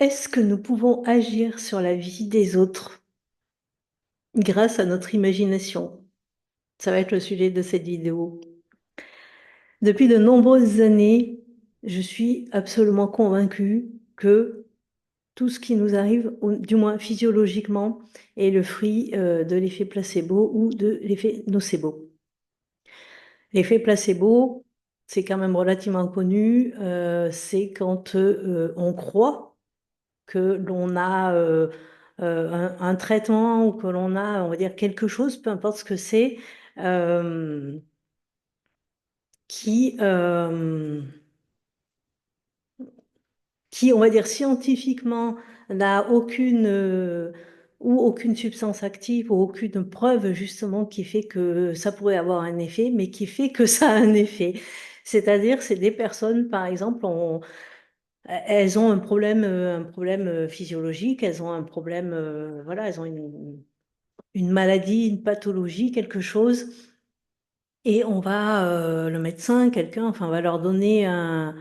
Est-ce que nous pouvons agir sur la vie des autres grâce à notre imagination? Ça va être le sujet de cette vidéo. Depuis de nombreuses années, je suis absolument convaincue que tout ce qui nous arrive, du moins physiologiquement, est le fruit de l'effet placebo ou de l'effet nocebo. L'effet placebo, c'est quand même relativement connu, c'est quand on croit que l'on a un traitement ou que l'on a, on va dire, quelque chose, peu importe ce que c'est, euh, qui, euh, qui, on va dire, scientifiquement n'a aucune substance active ou aucune preuve justement qui fait que ça pourrait avoir un effet, mais qui fait que ça a un effet. C'est-à-dire, c'est des personnes, par exemple, elles ont un problème physiologique, elles ont un problème, voilà, elles ont une maladie, une pathologie, quelque chose, et on va, le médecin, quelqu'un, enfin, va leur donner un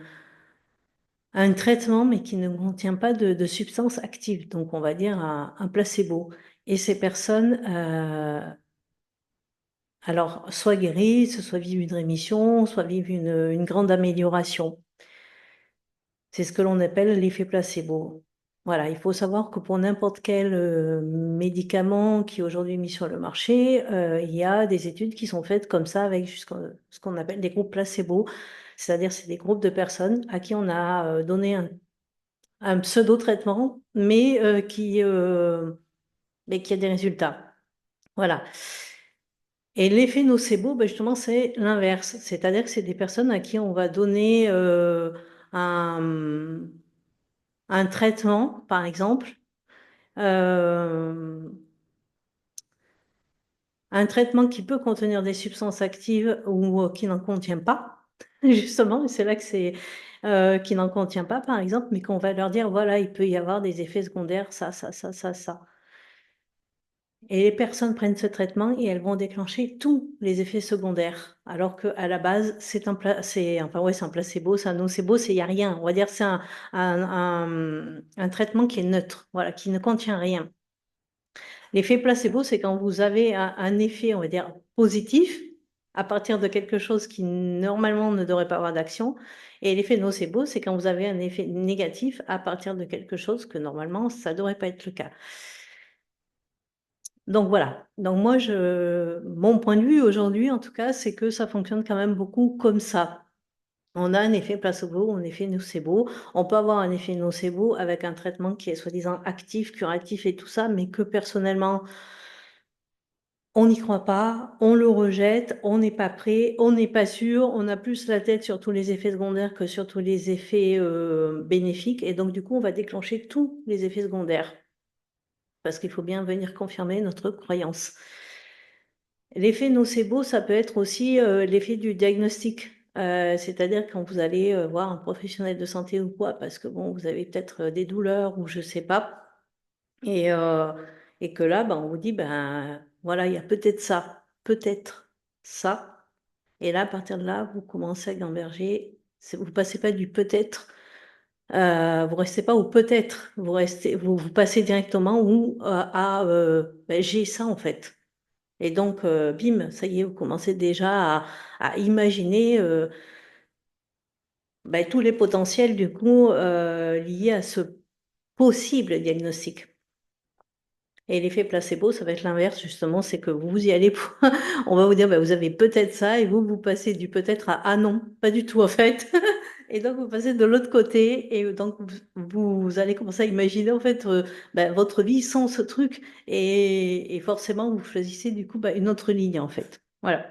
traitement, mais qui ne contient pas de substance active, donc on va dire un placebo. Et ces personnes, alors, soit guérissent, soit vivent une rémission, soit vivent une grande amélioration. C'est ce que l'on appelle l'effet placebo. Voilà, il faut savoir que pour n'importe quel médicament qui est aujourd'hui mis sur le marché, il y a des études qui sont faites comme ça avec ce qu'on appelle des groupes placebo. C'est-à-dire, c'est des groupes de personnes à qui on a donné un pseudo-traitement, mais qui a des résultats. Voilà. Et l'effet nocebo, ben justement, c'est l'inverse. C'est-à-dire que c'est des personnes à qui on va donner un, un traitement, par exemple, euh, un traitement qui peut contenir des substances actives ou qui n'en contient pas, justement, et c'est là que c'est qui n'en contient pas, par exemple, mais qu'on va leur dire, voilà, il peut y avoir des effets secondaires, ça. Et les personnes prennent ce traitement et elles vont déclencher tous les effets secondaires. Alors qu'à la base, c'est un placebo, c'est un nocebo, il n'y a rien. On va dire que c'est un traitement qui est neutre, voilà, qui ne contient rien. L'effet placebo, c'est quand vous avez un effet, on va dire, positif à partir de quelque chose qui normalement ne devrait pas avoir d'action. Et l'effet nocebo, c'est quand vous avez un effet négatif à partir de quelque chose que normalement, ça ne devrait pas être le cas. Donc voilà. Donc moi, mon point de vue aujourd'hui, en tout cas, c'est que ça fonctionne quand même beaucoup comme ça. On a un effet placebo, un effet nocebo. On peut avoir un effet nocebo avec un traitement qui est soi-disant actif, curatif et tout ça, mais que personnellement, on n'y croit pas, on le rejette, on n'est pas prêt, on n'est pas sûr, on a plus la tête sur tous les effets secondaires que sur tous les effets bénéfiques. Et donc, du coup, on va déclencher tous les effets secondaires parce qu'il faut bien venir confirmer notre croyance. L'effet nocebo, ça peut être aussi l'effet du diagnostic. C'est-à-dire quand vous allez voir un professionnel de santé ou quoi, parce que bon, vous avez peut-être des douleurs ou je sais pas, et, euh, et que là, ben, on vous dit, ben voilà, il y a peut-être ça. Et là, à partir de là, vous commencez à gamberger. Vous passez pas du peut-être, vous restez pas au peut-être, vous passez directement à ben, j'ai ça en fait. Et donc, bim, ça y est, vous commencez déjà à imaginer ben, tous les potentiels du coup liés à ce possible diagnostic. Et l'effet placebo, ça va être l'inverse, justement, c'est que vous y allez pour... On va vous dire, ben, vous avez peut-être ça, et vous passez du peut-être à ah non, pas du tout en fait. Et donc, vous passez de l'autre côté, et donc, vous allez commencer à imaginer en fait ben, votre vie sans ce truc, et forcément, vous choisissez du coup ben, une autre ligne en fait. Voilà.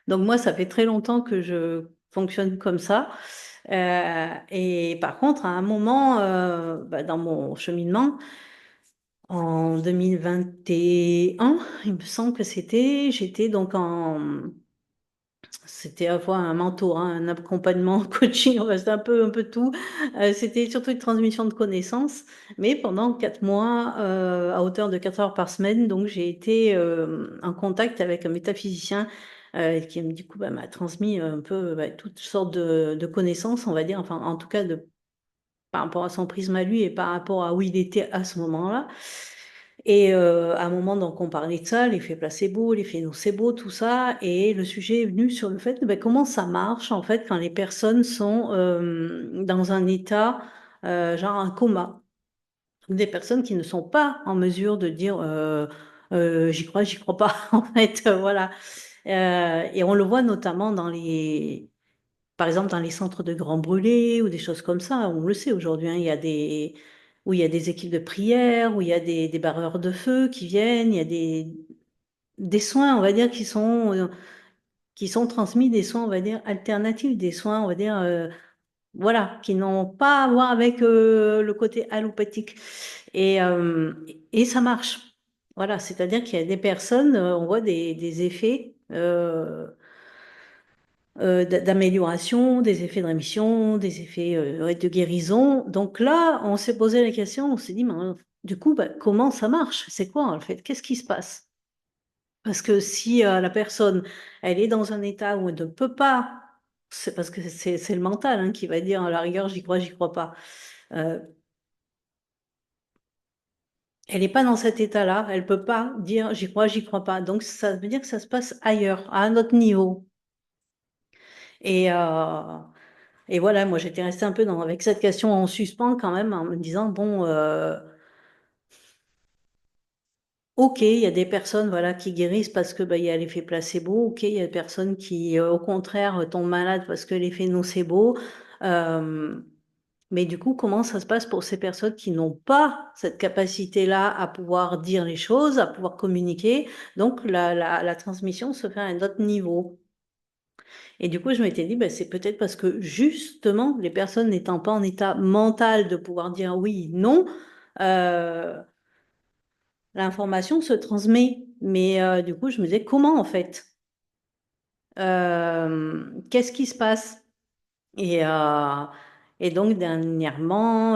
Donc moi, ça fait très longtemps que je fonctionne comme ça. Et par contre, à un moment, bah, dans mon cheminement, en 2021, il me semble que j'étais donc c'était à la fois un mentor, hein, un accompagnement, un coaching, enfin, c'était un peu tout. C'était surtout une transmission de connaissances, mais pendant 4 mois, à hauteur de 4 heures par semaine, donc j'ai été en contact avec un métaphysicien qui du coup bah, m'a transmis un peu bah, toutes sortes de connaissances, on va dire, enfin en tout cas de par rapport à son prisme à lui et par rapport à où il était à ce moment-là. Et à un moment, donc, on parlait de ça, l'effet placebo, l'effet nocebo, tout ça, et le sujet est venu sur le fait de ben, comment ça marche en fait quand les personnes sont dans un état genre un coma, des personnes qui ne sont pas en mesure de dire j'y crois pas en fait, voilà. Et on le voit notamment par exemple dans les centres de grands brûlés ou des choses comme ça. On le sait aujourd'hui, hein, où il y a des équipes de prière, où il y a des barreurs de feu qui viennent, il y a des soins, on va dire, qui sont transmis, des soins, on va dire, alternatifs, des soins, on va dire, voilà, qui n'ont pas à voir avec le côté allopathique. Et, euh, et ça marche. Voilà, c'est-à-dire qu'il y a des personnes, on voit des effets d'amélioration, des effets de rémission, des effets ouais, de guérison. Donc là, on s'est posé la question, on s'est dit, mais, du coup, bah, comment ça marche? C'est quoi en fait? Qu'est-ce qui se passe? Parce que si la personne, elle est dans un état où elle ne peut pas, c'est parce que c'est le mental hein, qui va dire à la rigueur, j'y crois pas. Euh, Elle n'est pas dans cet état-là, elle peut pas dire j'y crois pas. Donc ça veut dire que ça se passe ailleurs, à un autre niveau. Et, euh, et voilà, moi j'étais restée un peu avec cette question en suspens quand même, en me disant bon, ok, il y a des personnes voilà qui guérissent parce que bah, il y a l'effet placebo. Ok, il y a des personnes qui au contraire tombent malades parce que l'effet nocebo. Euh, Mais du coup, comment ça se passe pour ces personnes qui n'ont pas cette capacité-là à pouvoir dire les choses, à pouvoir communiquer? Donc, la transmission se fait à un autre niveau. Et du coup, je m'étais dit, ben, c'est peut-être parce que justement, les personnes n'étant pas en état mental de pouvoir dire oui, non, euh, l'information se transmet. Mais du coup, je me disais, comment en fait? Qu'est-ce qui se passe? Et, euh, et donc, dernièrement,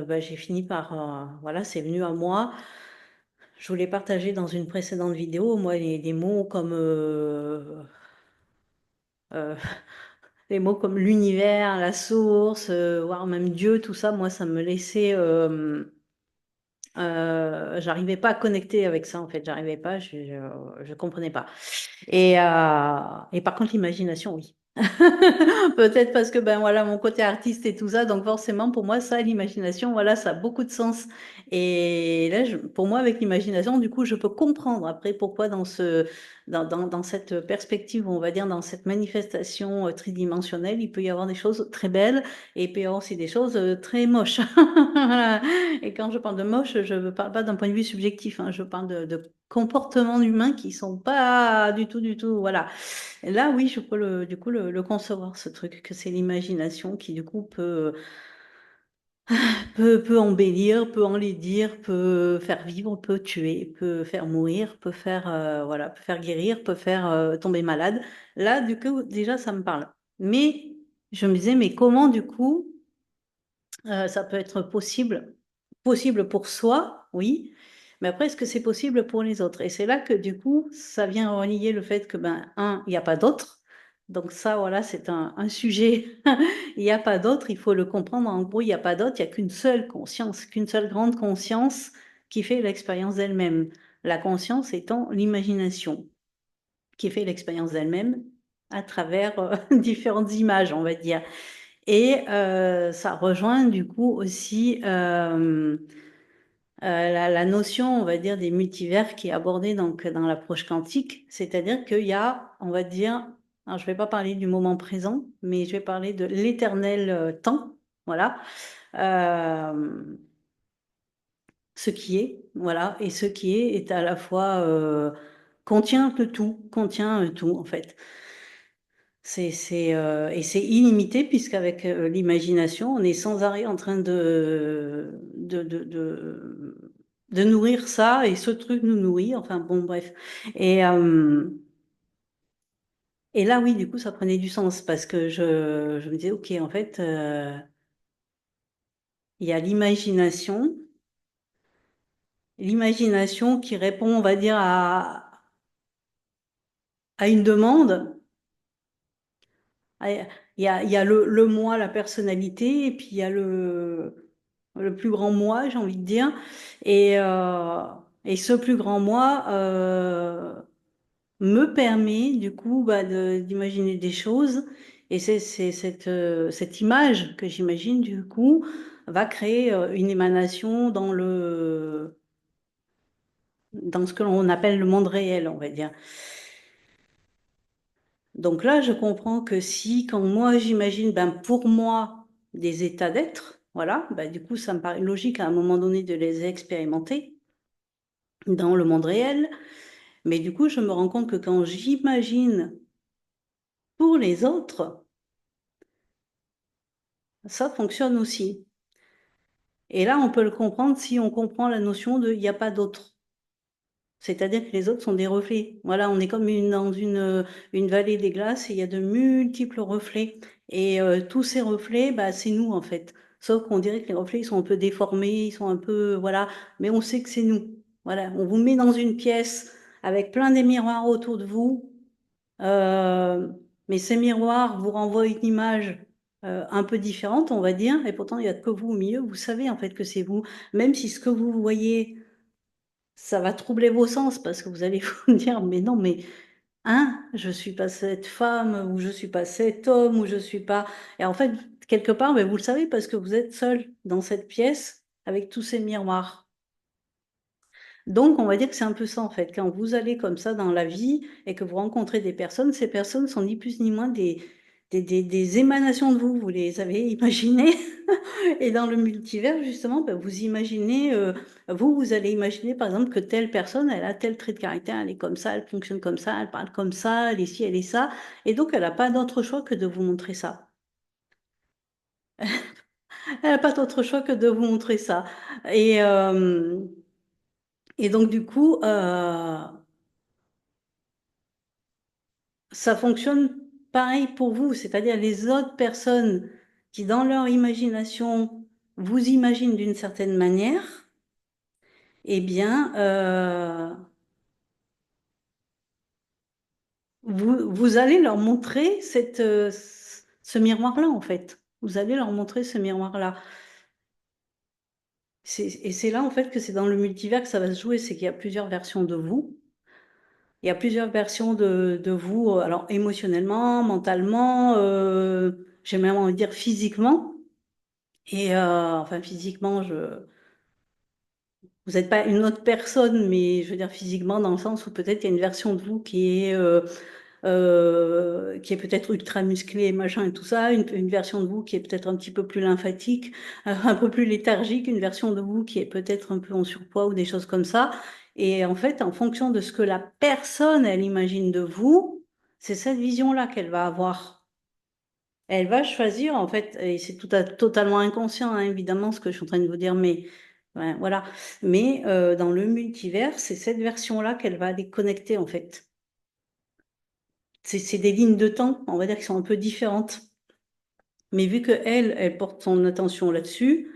bah, j'ai fini par, voilà, c'est venu à moi. Je voulais partager dans une précédente vidéo, moi, des mots comme, euh, des mots comme l'univers, la source, voire même Dieu, tout ça, moi, ça me laissait, j'arrivais pas à connecter avec ça, en fait, j'arrivais pas, je comprenais pas. Et par contre, l'imagination, oui. Peut-être parce que ben voilà mon côté artiste et tout ça, donc forcément pour moi ça l'imagination voilà ça a beaucoup de sens et là pour moi avec l'imagination du coup je peux comprendre après pourquoi dans cette perspective on va dire dans cette manifestation tridimensionnelle il peut y avoir des choses très belles et il peut y avoir aussi des choses très moches. Voilà. Et quand je parle de moche je ne parle pas d'un point de vue subjectif hein, je parle de comportements humains qui sont pas du tout voilà. Et là, oui, je peux du coup le concevoir, ce truc, que c'est l'imagination qui, du coup, peut embellir, peut enlaidir, peut faire vivre, peut tuer, peut faire mourir, peut faire, voilà, peut faire guérir, peut faire tomber malade. Là, du coup, déjà, ça me parle. Mais je me disais, mais comment, du coup, ça peut être possible pour soi, oui, mais après, est-ce que c'est possible pour les autres? Et c'est là que du coup, ça vient relier le fait que, ben, un, il n'y a pas d'autre. Donc ça, voilà, c'est un sujet. Il n'y a pas d'autre, il faut le comprendre. En gros, il n'y a pas d'autre, il n'y a qu'une seule conscience, qu'une seule grande conscience qui fait l'expérience d'elle-même. La conscience étant l'imagination, qui fait l'expérience d'elle-même à travers différentes images, on va dire. Et ça rejoint du coup aussi la notion, on va dire, des multivers qui est abordée donc, dans l'approche quantique, c'est-à-dire qu'il y a, on va dire, alors je ne vais pas parler du moment présent, mais je vais parler de l'éternel temps, voilà, Euh, ce qui est, voilà, et ce qui est à la fois contient tout en fait. Et c'est illimité puisqu'avec l'imagination, on est sans arrêt en train de nourrir ça et ce truc nous nourrit. Enfin bon, bref. Et, euh, et là, oui, du coup, ça prenait du sens parce que je me disais, OK, en fait, il y a l'imagination qui répond, on va dire, à une demande. Ah, il y a le moi, la personnalité, et puis il y a le plus grand moi, j'ai envie de dire. Et, euh, et ce plus grand moi me permet du coup bah, d'imaginer des choses. Et c'est cette image que j'imagine du coup va créer une émanation dans ce que l'on appelle le monde réel, on va dire. Donc là, je comprends que si, quand moi j'imagine, ben, pour moi, des états d'être, voilà, ben, du coup, ça me paraît logique à un moment donné de les expérimenter dans le monde réel. Mais du coup, je me rends compte que quand j'imagine pour les autres, ça fonctionne aussi. Et là, on peut le comprendre si on comprend la notion de il n'y a pas d'autre. C'est-à-dire que les autres sont des reflets. Voilà, on est comme dans une vallée des glaces et il y a de multiples reflets. Et tous ces reflets, bah, c'est nous en fait. Sauf qu'on dirait que les reflets, ils sont un peu déformés, ils sont un peu, voilà, mais on sait que c'est nous. Voilà, on vous met dans une pièce avec plein des miroirs autour de vous. Euh, mais ces miroirs vous renvoient une image un peu différente, on va dire, et pourtant il n'y a que vous au milieu. Vous savez en fait que c'est vous, même si ce que vous voyez ça va troubler vos sens parce que vous allez vous dire, mais non, mais hein, je suis pas cette femme, ou je suis pas cet homme, ou je suis pas. Et en fait, quelque part, mais vous le savez parce que vous êtes seul dans cette pièce avec tous ces miroirs. Donc, on va dire que c'est un peu ça, en fait. Quand vous allez comme ça dans la vie et que vous rencontrez des personnes, ces personnes sont ni plus ni moins des émanations de vous. Vous les avez imaginées. Et dans le multivers, justement, ben, vous imaginez, vous allez imaginer, par exemple, que telle personne, elle a tel trait de caractère, elle est comme ça, elle fonctionne comme ça, elle parle comme ça, elle est ci, elle est ça. Et donc, elle n'a pas d'autre choix que de vous montrer ça. Elle n'a pas d'autre choix que de vous montrer ça. Et, euh, et donc, du coup, ça fonctionne pareil pour vous, c'est-à-dire les autres personnes qui, dans leur imagination, vous imaginent d'une certaine manière, eh bien, vous allez leur montrer ce miroir-là, en fait. Vous allez leur montrer ce miroir-là. Et c'est là, en fait, que c'est dans le multivers que ça va se jouer, c'est qu'il y a plusieurs versions de vous. Il y a plusieurs versions de vous, alors émotionnellement, mentalement, j'ai même envie de dire physiquement. Et enfin, physiquement, vous n'êtes pas une autre personne, mais je veux dire physiquement, dans le sens où peut-être il y a une version de vous qui est peut-être ultra musclée, machin et tout ça, une version de vous qui est peut-être un petit peu plus lymphatique, un peu plus léthargique, une version de vous qui est peut-être un peu en surpoids ou des choses comme ça. Et en fait, en fonction de ce que la personne, elle imagine de vous, c'est cette vision-là qu'elle va avoir. Elle va choisir, en fait, et c'est totalement inconscient, hein, évidemment, ce que je suis en train de vous dire, mais ouais, voilà. Mais dans le multivers, c'est cette version-là qu'elle va aller connecter, en fait. C'est des lignes de temps, on va dire, qui sont un peu différentes. Mais vu que elle porte son attention là-dessus,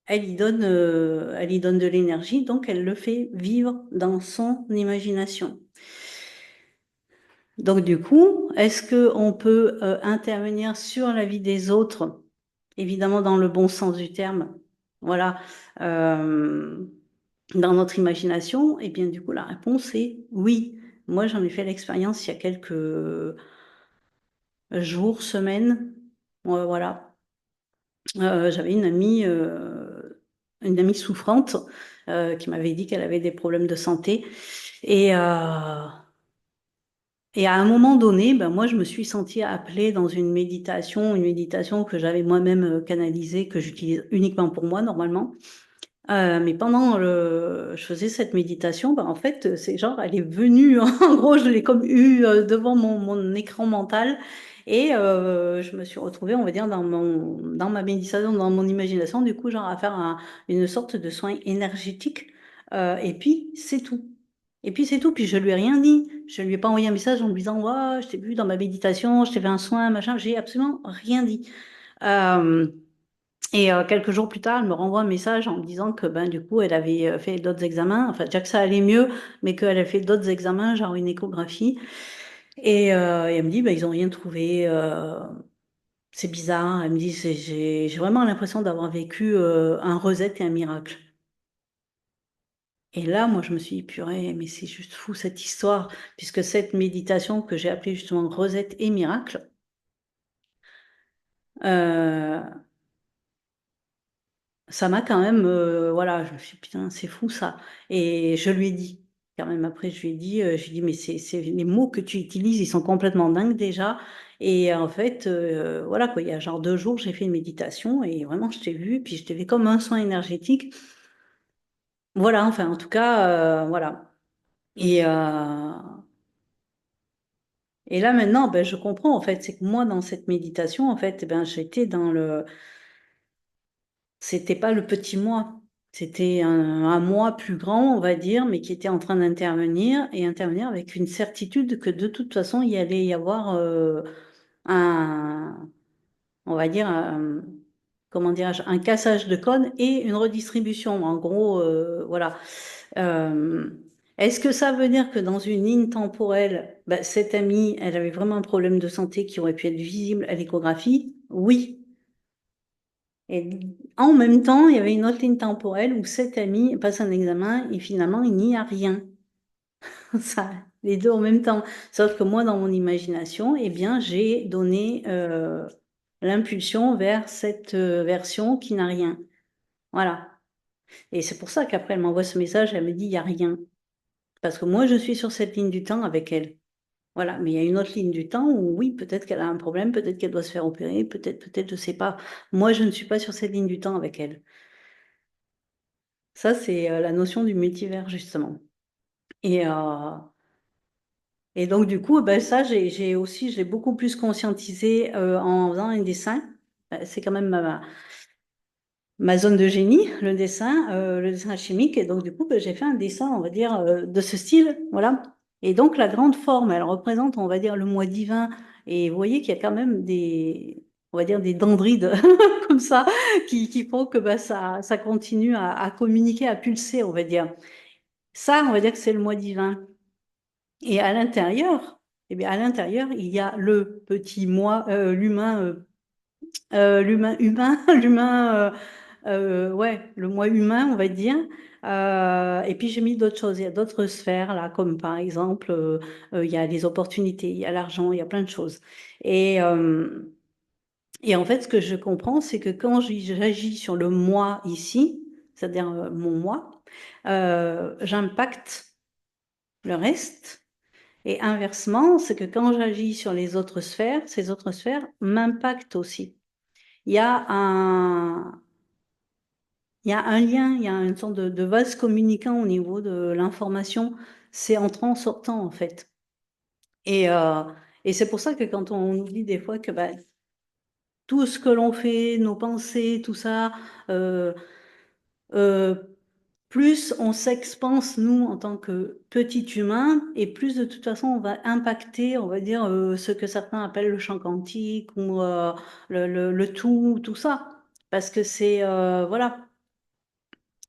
elle y donne de l'énergie, donc elle le fait vivre dans son imagination. Donc du coup, est-ce que on peut intervenir sur la vie des autres, évidemment dans le bon sens du terme, voilà, euh, dans notre imagination? Eh bien du coup, la réponse est oui. Moi, j'en ai fait l'expérience il y a quelques jours, semaines. Ouais, voilà. J'avais une amie souffrante qui m'avait dit qu'elle avait des problèmes de santé. Et, euh, et à un moment donné, ben, moi, je me suis sentie appelée dans une méditation que j'avais moi-même canalisée, que j'utilise uniquement pour moi normalement. Mais pendant je faisais cette méditation, ben, en fait, c'est genre, elle est venue, en gros, je l'ai comme eu devant mon écran mental. Et je me suis retrouvée, on va dire, dans ma méditation, dans mon imagination, du coup, genre à faire une sorte de soin énergétique. Et puis, c'est tout. Et puis, c'est tout. Puis, je lui ai rien dit. Je lui ai pas envoyé un message en lui disant, ouais, je t'ai vu dans ma méditation, je t'ai fait un soin, machin. J'ai absolument rien dit. Euh, et quelques jours plus tard, elle me renvoie un message en me disant que ben, du coup, elle avait fait d'autres examens, enfin, déjà que ça allait mieux, mais qu'elle a fait d'autres examens, genre une échographie. Et elle me dit, ben, ils n'ont rien trouvé. c'est bizarre. Elle me dit, j'ai vraiment l'impression d'avoir vécu un reset et un miracle. Et là, moi, je me suis dit, purée, mais c'est juste fou cette histoire, puisque cette méditation que j'ai appelée justement reset et miracle, euh, ça m'a quand même, voilà, je me suis dit, putain, c'est fou ça. Et je lui ai dit, quand même, après, je lui ai dit, mais les mots que tu utilises, ils sont complètement dingues déjà. Et en fait, voilà, quoi, il y a genre 2 jours, j'ai fait une méditation et vraiment, je t'ai vu, puis je t'ai fait comme un soin énergétique. Voilà, enfin, en tout cas, voilà. Et, et là, maintenant, ben, je comprends, en fait, c'est que moi, dans cette méditation, en fait, ben, j'étais dans le. C'était pas le petit moi, c'était un moi plus grand, on va dire, mais qui était en train d'intervenir et intervenir avec une certitude que de toute façon, il allait y avoir un, on va dire, comment dirais-je, un cassage de code et une redistribution. En gros, voilà. Euh, Est-ce que ça veut dire que dans une ligne temporelle, bah, cette amie, elle avait vraiment un problème de santé qui aurait pu être visible à l'échographie? Oui. Et en même temps, il y avait une autre ligne temporelle où cet ami passe un examen et finalement, il n'y a rien. Ça, les deux en même temps. Sauf que moi, dans mon imagination, eh bien, j'ai donné l'impulsion vers cette version qui n'a rien. Voilà. Et c'est pour ça qu'après, elle m'envoie ce message, elle me dit, il n'y a rien. Parce que moi, je suis sur cette ligne du temps avec elle. Voilà. Mais il y a une autre ligne du temps où, oui, peut-être qu'elle a un problème, peut-être qu'elle doit se faire opérer, peut-être, je ne sais pas. Moi, je ne suis pas sur cette ligne du temps avec elle. Ça, c'est la notion du multivers, justement. Et, euh, et donc, du coup, ben, ça, j'ai aussi, j'ai beaucoup plus conscientisé en faisant un dessin. C'est quand même ma zone de génie, le dessin chimique. Et donc, du coup, ben, j'ai fait un dessin, on va dire, de ce style. Voilà. Et donc, la grande forme, elle représente, on va dire, le moi divin. Et vous voyez qu'il y a quand même on va dire, des dendrites comme ça qui font que ben, ça continue à communiquer, à pulser, on va dire. Ça, on va dire que c'est le moi divin. Et à l'intérieur, eh bien, à l'intérieur, il y a le petit moi, l'humain humain, ouais, le moi humain, on va dire. Et puis j'ai mis d'autres choses, il y a d'autres sphères là, comme par exemple, il y a les opportunités, il y a l'argent, il y a plein de choses. Et, euh, et en fait, ce que je comprends, c'est que quand j'agis sur le moi ici, c'est-à-dire mon moi, j'impacte le reste. Et inversement, c'est que quand j'agis sur les autres sphères, ces autres sphères m'impactent aussi. Il y a un, il y a un lien, il y a une sorte de vase communicant au niveau de l'information. C'est entrant, sortant, en fait. Et, euh, et c'est pour ça que quand on nous dit des fois que bah, tout ce que l'on fait, nos pensées, tout ça, euh, euh, plus on s'expanse, nous, en tant que petit humain, et plus de toute façon, on va impacter, on va dire, ce que certains appellent le champ quantique ou le tout ça. Parce que c'est, voilà,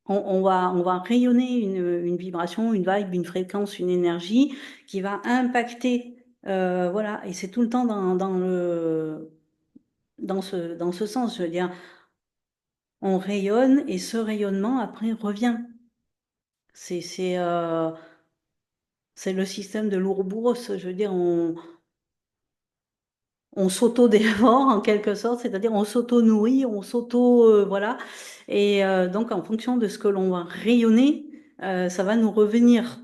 on va rayonner une vibration, une vibe, une fréquence, une énergie qui va impacter, voilà, et c'est tout le temps dans ce sens, je veux dire, on rayonne et ce rayonnement, après, revient. C'est le système de l'Ouroboros. Je veux dire, on s'auto-dévore en quelque sorte, c'est-à-dire on s'auto-nourrit, voilà. Et donc, en fonction de ce que l'on va rayonner, ça va nous revenir.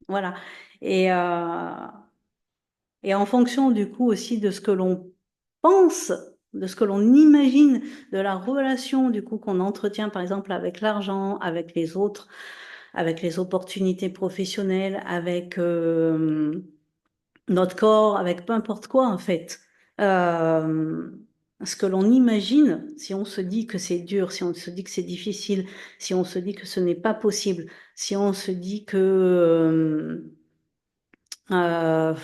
Voilà. Et, euh, et en fonction du coup aussi de ce que l'on pense, de ce que l'on imagine, de la relation du coup qu'on entretient par exemple avec l'argent, avec les autres, avec les opportunités professionnelles, avec notre corps, avec peu importe quoi en fait. Euh, Ce que l'on imagine, si on se dit que c'est dur, si on se dit que c'est difficile, si on se dit que ce n'est pas possible, si on se dit que euh,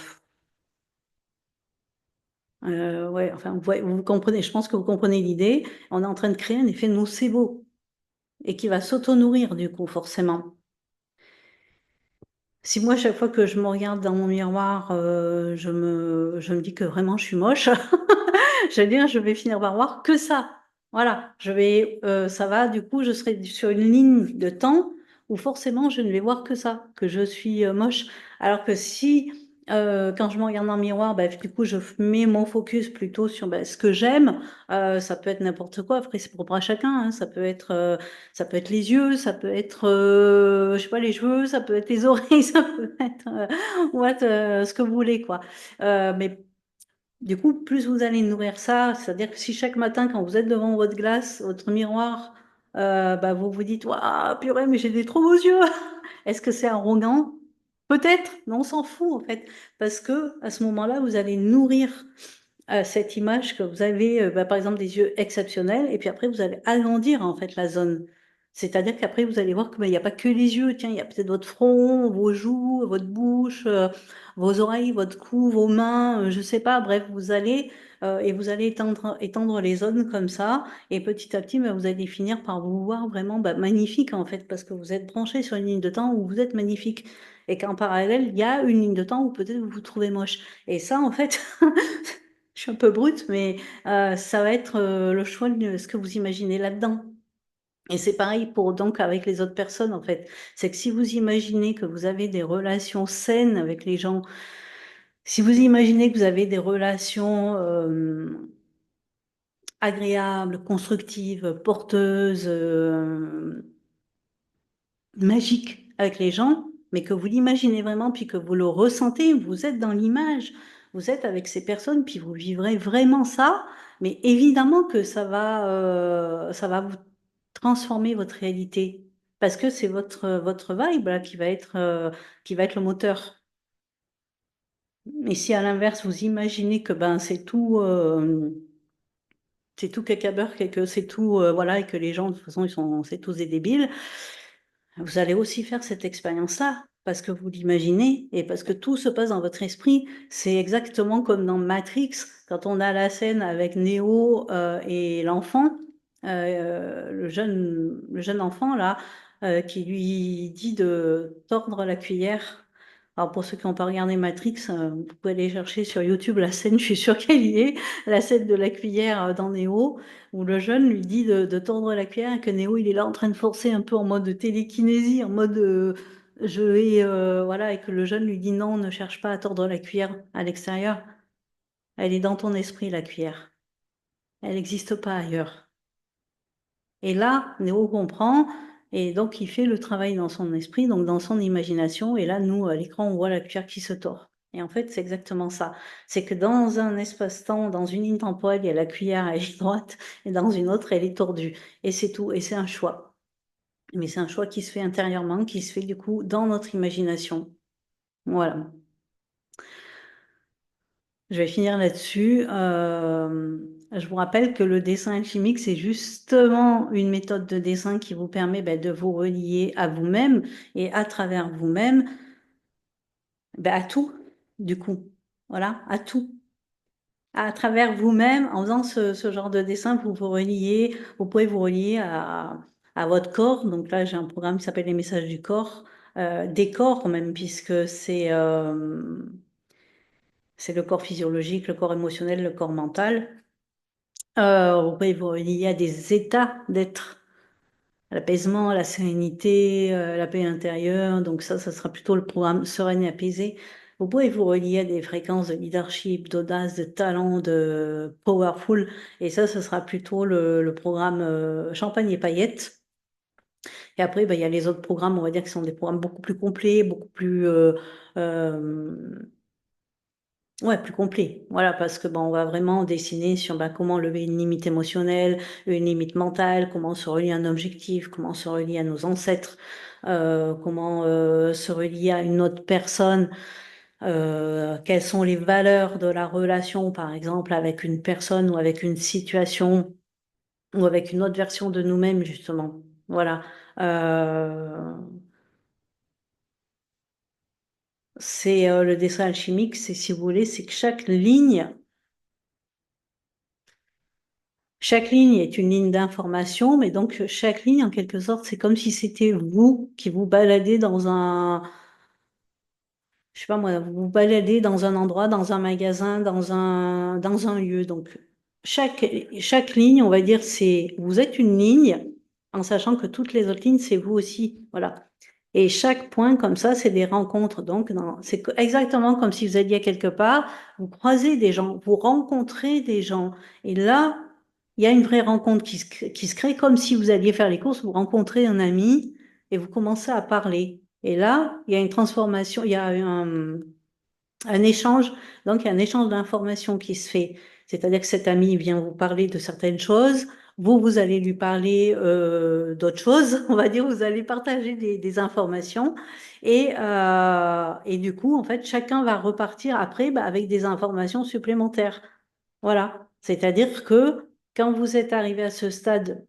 ouais, enfin, vous comprenez, je pense que vous comprenez l'idée. On est en train de créer un effet nocebo et qui va s'auto-nourrir du coup, forcément. Si moi, chaque fois que je me regarde dans mon miroir, je me dis que vraiment je suis moche, Je veux dire, je vais finir par voir que ça. Voilà, ça va, du coup, je serai sur une ligne de temps où forcément je ne vais voir que ça, que je suis moche. Alors que si, quand je me regarde dans le miroir, bah, du coup, je mets mon focus plutôt sur bah, ce que j'aime. Ça peut être n'importe quoi, après, c'est propre à chacun, hein. Ça peut être les yeux, ça peut être, je sais pas, les cheveux, ça peut être les oreilles, ça peut être ce que vous voulez, quoi. Mais du coup, plus vous allez nourrir ça, c'est-à-dire que si chaque matin, quand vous êtes devant votre glace, votre miroir, bah, vous vous dites, waouh, purée, mais j'ai des trop beaux yeux. Est-ce que c'est arrogant? Peut-être, mais on s'en fout en fait, parce que à ce moment-là, vous allez nourrir cette image que vous avez, bah, par exemple, des yeux exceptionnels, et puis après, vous allez agrandir en fait la zone. C'est-à-dire qu'après, vous allez voir qu'il n'y a pas que les yeux, tiens, il y a peut-être votre front, vos joues, votre bouche, vos oreilles, votre cou, vos mains, je sais pas, bref, vous allez étendre les zones comme ça, et petit à petit, bah, vous allez finir par vous voir vraiment bah, magnifique en fait, parce que vous êtes branché sur une ligne de temps où vous êtes magnifique, et qu'en parallèle, il y a une ligne de temps où peut-être vous vous trouvez moche. Et ça, en fait, je suis un peu brute, mais ça va être le choix de ce que vous imaginez là-dedans. Et c'est pareil pour donc avec les autres personnes en fait. C'est que si vous imaginez que vous avez des relations saines avec les gens, si vous imaginez que vous avez des relations agréables, constructives, porteuses, magique avec les gens, mais que vous l'imaginez vraiment, puis que vous le ressentez, vous êtes dans l'image, vous êtes avec ces personnes, puis vous vivrez vraiment ça, mais évidemment que ça va vous transformer votre réalité, parce que c'est votre vibe là, qui va être le moteur. Mais si à l'inverse, vous imaginez que ben, c'est tout cacaberk et que c'est tout, voilà, et que les gens, de toute façon, c'est tous des débiles, vous allez aussi faire cette expérience-là parce que vous l'imaginez et parce que tout se passe dans votre esprit. C'est exactement comme dans Matrix, quand on a la scène avec Neo et l'enfant, le jeune enfant là, qui lui dit de tordre la cuillère. Alors pour ceux qui n'ont pas regardé Matrix, vous pouvez aller chercher sur YouTube la scène, je suis sûre qu'elle y est, la scène de la cuillère dans Neo où le jeune lui dit de tordre la cuillère et que Néo, il est là en train de forcer un peu en mode télékinésie, en mode je vais, voilà, et que le jeune lui dit non, ne cherche pas à tordre la cuillère à l'extérieur. Elle est dans ton esprit, la cuillère. Elle n'existe pas ailleurs. Et là, Néo comprend et donc il fait le travail dans son esprit, donc dans son imagination. Et là, nous, à l'écran, on voit la cuillère qui se tord. Et en fait, c'est exactement ça. C'est que dans un espace-temps, dans une ligne temporelle, il y a la cuillère, elle est droite, et dans une autre, elle est tordue. Et c'est tout. Et c'est un choix. Mais c'est un choix qui se fait intérieurement, qui se fait du coup dans notre imagination. Voilà. Je vais finir là-dessus. Je vous rappelle que le dessin alchimique, c'est justement une méthode de dessin qui vous permet ben, de vous relier à vous-même et à travers vous-même, ben, à tout, du coup. Voilà, à tout. À travers vous-même, en faisant ce genre de dessin, vous pouvez vous relier à votre corps. Donc là, j'ai un programme qui s'appelle les messages du corps, des corps même, puisque c'est le corps physiologique, le corps émotionnel, le corps mental. Vous pouvez vous relier à des états d'être, à l'apaisement, à la sérénité, la paix intérieure. Donc ça sera plutôt le programme serein et apaisé. Vous pouvez vous relier à des fréquences de leadership, d'audace, de talent, de powerful. Et ça sera plutôt le programme champagne et paillettes. Et après, ben, il y a les autres programmes, on va dire, qui sont des programmes beaucoup plus complets, beaucoup plus euh, ouais, plus complet. Voilà, parce que bon, on va vraiment dessiner sur bah, comment lever une limite émotionnelle, une limite mentale, comment se relier à un objectif, comment se relier à nos ancêtres, comment se relier à une autre personne, quelles sont les valeurs de la relation, par exemple, avec une personne ou avec une situation ou avec une autre version de nous-mêmes, justement. Voilà. Euh, c'est le dessin alchimique, c'est si vous voulez, c'est que chaque ligne est une ligne d'information, mais donc chaque ligne, en quelque sorte, c'est comme si c'était vous qui vous baladez je sais pas moi, vous vous baladez dans un endroit, dans un magasin, dans un lieu. Donc, chaque ligne, on va dire, vous êtes une ligne, en sachant que toutes les autres lignes, c'est vous aussi. Voilà. Et chaque point, comme ça, c'est des rencontres. Donc, c'est exactement comme si vous alliez quelque part, vous croisez des gens, vous rencontrez des gens. Et là, il y a une vraie rencontre qui se crée comme si vous alliez faire les courses, vous rencontrez un ami et vous commencez à parler. Et là, il y a une transformation, il y a un échange, donc il y a un échange d'informations qui se fait. C'est-à-dire que cet ami vient vous parler de certaines choses, vous allez lui parler d'autres choses, on va dire, vous allez partager des informations, et du coup, en fait, chacun va repartir après avec des informations supplémentaires. Voilà. C'est-à-dire que quand vous êtes arrivé à ce stade,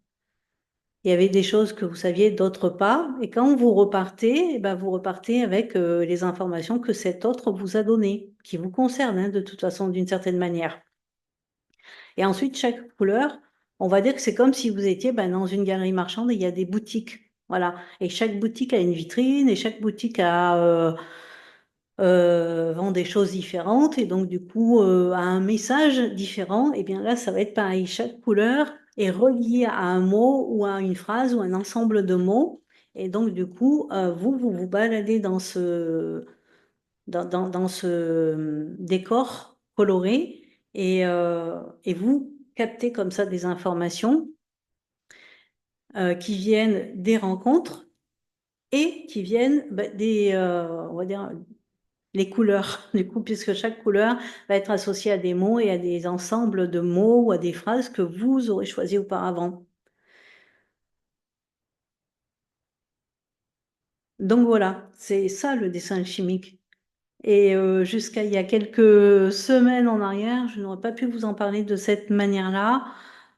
il y avait des choses que vous saviez, d'autres pas. Et quand vous repartez, vous repartez avec les informations que cet autre vous a données, qui vous concernent, hein, de toute façon, d'une certaine manière. Et ensuite, chaque couleur, on va dire que c'est comme si vous étiez dans une galerie marchande et il y a des boutiques. Voilà. Et chaque boutique a une vitrine et chaque boutique vend des choses différentes et donc du coup a un message différent. Et bien là, ça va être pareil. Chaque couleur est reliée à un mot ou à une phrase ou un ensemble de mots. Et donc du coup, vous baladez dans ce décor coloré et vous captez comme ça des informations qui viennent des rencontres et qui viennent on va dire, les couleurs, du coup, puisque chaque couleur va être associée à des mots et à des ensembles de mots ou à des phrases que vous aurez choisis auparavant. Donc voilà, c'est ça le dessin chimique. Et jusqu'à il y a quelques semaines en arrière, je n'aurais pas pu vous en parler de cette manière-là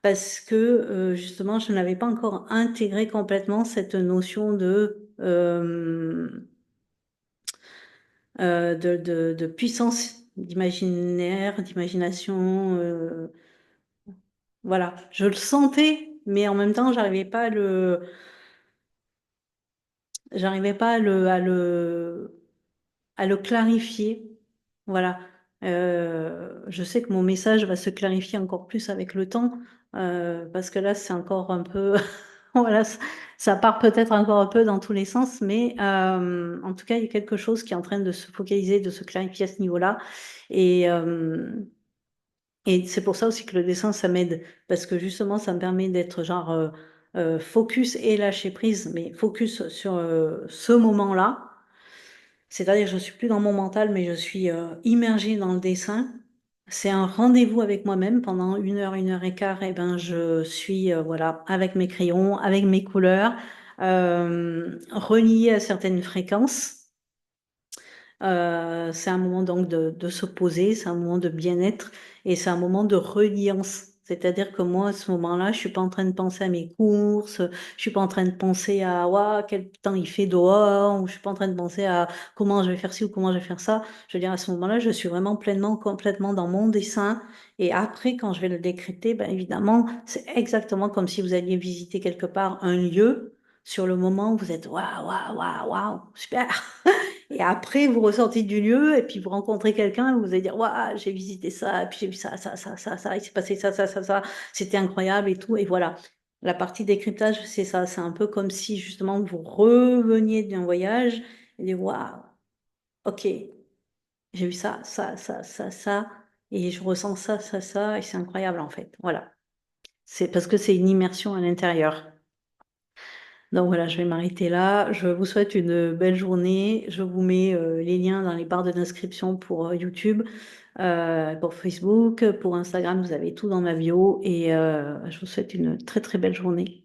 parce que justement, je n'avais pas encore intégré complètement cette notion de puissance d'imaginaire, d'imagination. Voilà, je le sentais, mais en même temps, j'arrivais pas à le clarifier. Voilà. Je sais que mon message va se clarifier encore plus avec le temps, parce que là, c'est encore un peu, voilà, ça part peut-être encore un peu dans tous les sens, mais en tout cas, il y a quelque chose qui est en train de se focaliser, de se clarifier à ce niveau-là. Et, euh, et c'est pour ça aussi que le dessin, ça m'aide, parce que justement, ça me permet d'être genre focus et lâcher prise, mais focus sur ce moment-là. C'est-à-dire que je suis plus dans mon mental, mais je suis immergée dans le dessin. C'est un rendez-vous avec moi-même pendant une heure et quart. Et ben, je suis voilà avec mes crayons, avec mes couleurs, reliée à certaines fréquences. C'est un moment donc de se poser, c'est un moment de bien-être et c'est un moment de reliance. C'est-à-dire que moi, à ce moment-là, je suis pas en train de penser à mes courses, je suis pas en train de penser à ouah, quel temps il fait dehors, ou je suis pas en train de penser à comment je vais faire ci ou comment je vais faire ça. Je veux dire, à ce moment-là, je suis vraiment pleinement, complètement dans mon dessin. Et après, quand je vais le décrypter, ben évidemment, c'est exactement comme si vous alliez visiter quelque part un lieu. Sur le moment, vous êtes waouh, waouh, waouh, waouh, super. Et après, vous ressortez du lieu et puis vous rencontrez quelqu'un et vous allez dire, waouh, j'ai visité ça, et puis j'ai vu ça, il s'est passé ça, c'était incroyable et tout. Et voilà. La partie décryptage, c'est ça. C'est un peu comme si justement vous reveniez d'un voyage et dites, waouh, ok, j'ai vu ça, et je ressens ça, et c'est incroyable en fait. Voilà. C'est parce que c'est une immersion à l'intérieur. Donc voilà, je vais m'arrêter là. Je vous souhaite une belle journée. Je vous mets les liens dans les barres de description pour YouTube, pour Facebook, pour Instagram. Vous avez tout dans ma bio et je vous souhaite une très très belle journée.